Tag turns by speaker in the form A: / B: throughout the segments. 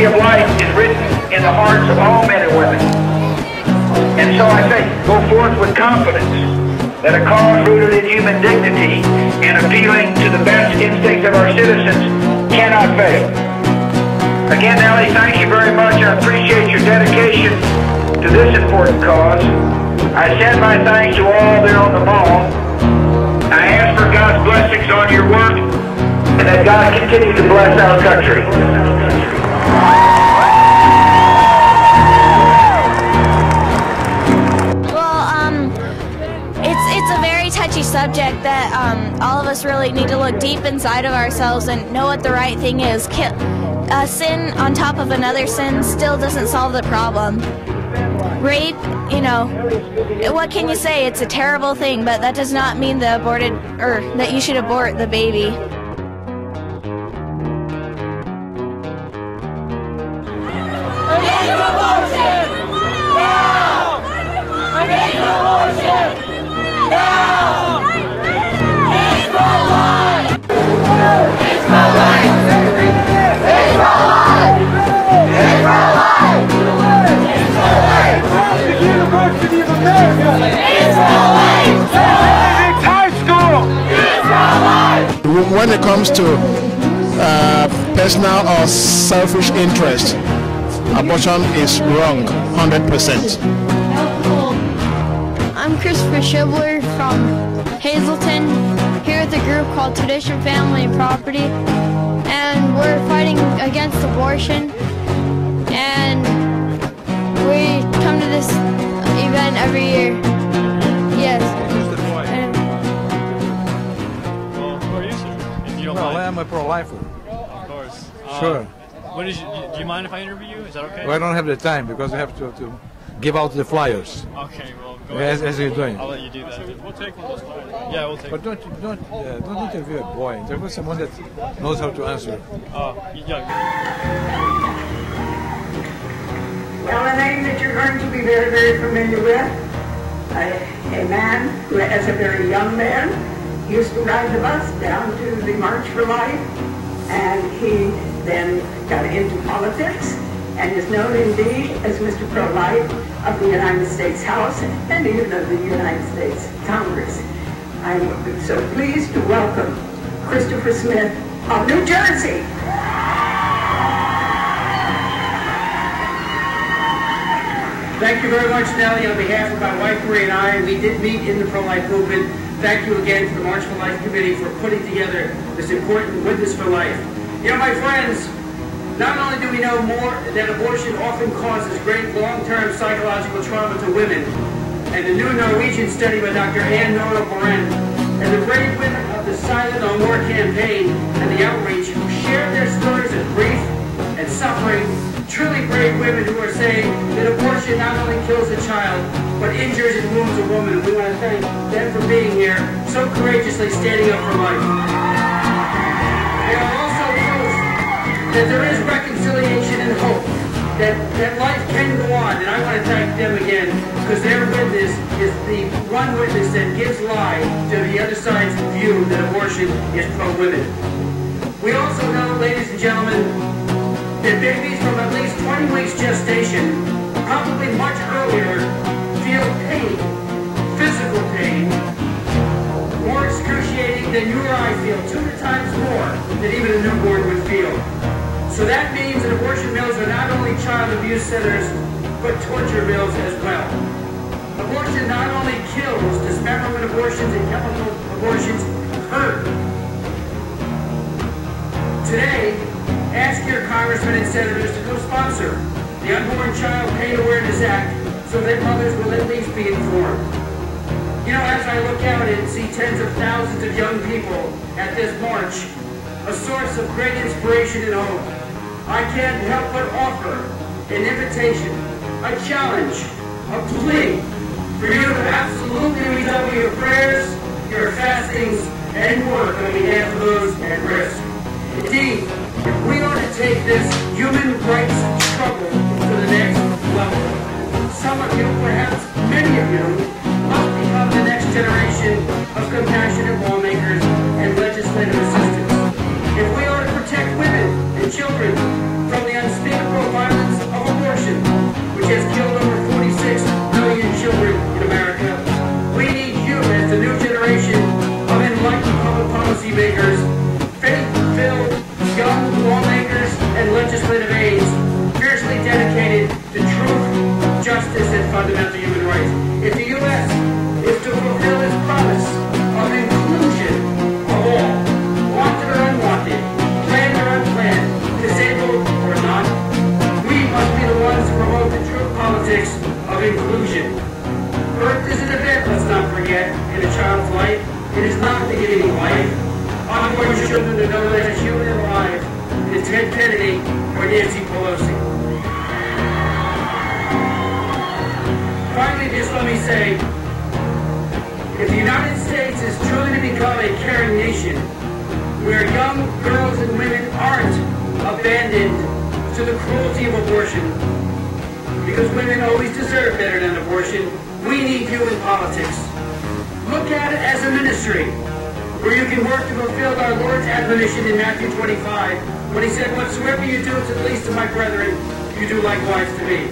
A: of life is written in the hearts of all men and women. And so I say, go forth with confidence that a cause rooted in human dignity and appealing to the best instincts of our citizens cannot fail. Again, Nellie, thank you very much. I appreciate your dedication to this important cause. I send my thanks to all there on the mall. I ask for God's blessings on your work, and that God continue to bless our country.
B: It's a very touchy subject that all of us really need to look deep inside of ourselves and know what the right thing is. Sin on top of another sin still doesn't solve the problem. Rape, you know, what can you say? It's a terrible thing, but that does not mean that you should abort the baby.
C: Against abortion! No! Against abortion! No! It's my life! It's my life! It's my life! It's my life! It's my life! The University of America! It's my life! It's high school! It's my life!
D: When it comes to personal or selfish interest, abortion is wrong, 100%.
E: I'm Christopher Shibler from Hazleton, here with a group called Tradition, Family, and Property, and we're fighting against abortion, and we come to this event every year. Yes.
F: Well, who are you, sir? If you don't mind.
G: I am a pro-lifer.
F: Of course.
G: Sure.
F: Do you mind if I interview you? Is that okay?
G: Well, I don't have the time because I have to give out the flyers.
F: Okay, well, go ahead.
G: As you're doing.
F: I'll let you do that. We'll take one of those flyers. Yeah, we'll take
G: But don't interview a boy. Interview someone that knows how to answer.
F: Yeah.
H: Well, a name that you're going to be very, very familiar with. A man who, as a very young man, used to ride the bus down to the March for Life, and he then got into politics and is known indeed as Mr. Pro-Life of the United States House and even of the United States Congress. I'm so pleased to welcome Christopher Smith of New Jersey.
I: Thank you very much, Nellie. On behalf of my wife, Marie, and I, we did meet in the pro-life movement. Thank you again to the March for Life Committee for putting together this important Witness for Life. You know, my friends, not only do we know more that abortion often causes great long-term psychological trauma to women, and the new Norwegian study by Dr. Anne Nora Boren, and the brave women of the Silent No More campaign and the outreach who shared their stories of grief and suffering, truly brave women who are saying that abortion not only kills a child, but injures and wounds a woman. We want to thank them for being here, so courageously standing up for life. They are also proof that there is reconciliation and hope, that life can go on, and I want to thank them again, because their witness is the one witness that gives life to the other side's view that abortion is pro-women. We also know, ladies and gentlemen, that babies from at least 20 weeks gestation, probably much earlier, feel pain, physical pain, more excruciating than you or I feel, 2 times more than even a newborn would feel. So that means that abortion mills are not only child abuse centers, but torture mills as well. Abortion not only kills, dismemberment abortions and chemical abortions hurt. Today, ask your congressmen and senators to co-sponsor the Unborn Child Pain Awareness Act so that mothers will at least be informed. You know, as I look out and see tens of thousands of young people at this march, a source of great inspiration and hope, I can't help but offer an invitation, a challenge, a plea for you to absolutely redouble your prayers, your fastings, and work on behalf of those at risk. Indeed, if we are to take this human rights struggle to the next level, some of you, perhaps many of you, must become the next generation of compassionate lawmakers and legislative assistants. If we are to protect women and children from the unspeakable giving life. Unborn children are known as human and alive is Ted Kennedy or Nancy Pelosi. Finally, just let me say, if the United States is truly to become a caring nation, where young girls and women aren't abandoned to the cruelty of abortion, because women always deserve better than abortion, we need you in politics. Look at it as a ministry, where you can work to fulfill our Lord's admonition in Matthew 25, when he said, whatsoever you do to the least of my brethren, you do likewise to me.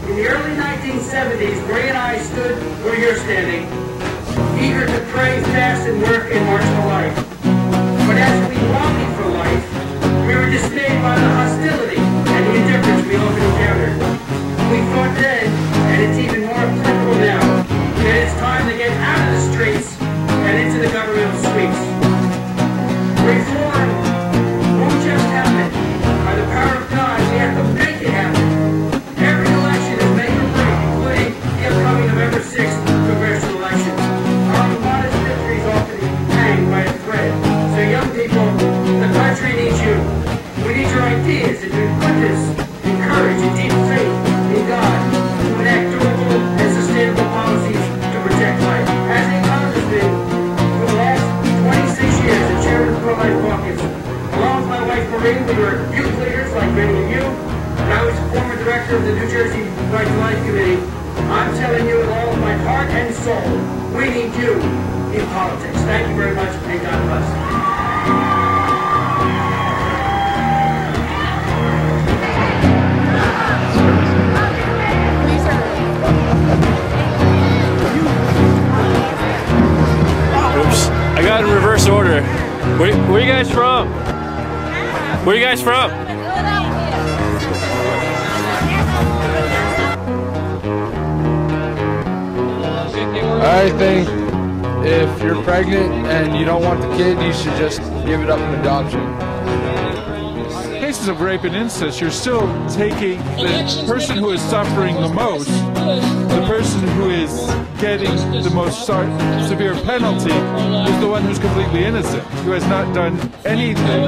I: In the early 1970s, Ray and I stood where you're standing, eager to pray, fast, and work and march for life. But as we longed for life, we were dismayed by the hostility and the indifference we often encountered. We thought then, and it's even more applicable now, that it's time to get out of the streets and into the governmental suites. Reform won't just happen. By the power of God, we have to make it happen. Every election is make or break, including the upcoming November 6th congressional election. Our modest victories often hang by a thread. So young people, the country needs you. We need your ideas and your goodness and courage and deep faith in God to enact durable and sustainable policies to protect life. As a congressman for the last 26 years and chairman of the Pro-Life Caucus, along with my wife Maureen, we were youth leaders like many of you, and I was a former director of the New Jersey Right to Life Committee. I'm telling you with all of my heart and soul, we need you in politics. Thank you very much, and God bless.
F: Oops. I got in reverse order. Where are you guys from? Where are you guys from?
G: I think if you're pregnant and you don't want the kid, you should just give it up in adoption.
J: Cases of rape and incest, you're still taking the person who is suffering the most, the person who is getting the most severe penalty, is the one who's completely innocent, who has not done anything.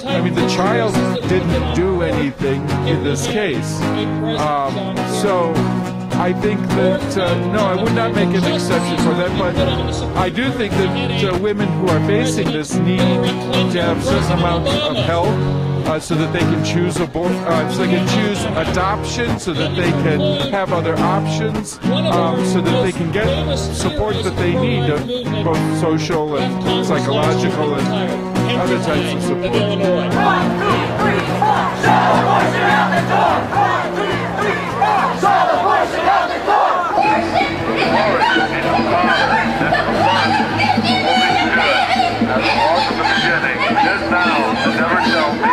J: I mean, the child didn't do anything in this case. So I think that, no, I would not make an exception for that, but I do think that women who are facing this need to have certain amounts of help so that they can choose so they can choose adoption, so that they can have other options, so that they can get support that they need, both social and psychological and other types of support. 1, 2, 3, 4, shove abortion out the door! 1, 2, 3, 4, shove abortion out the door! Abortion is a right! It's a right! That's all from the beginning. This now, never shall be.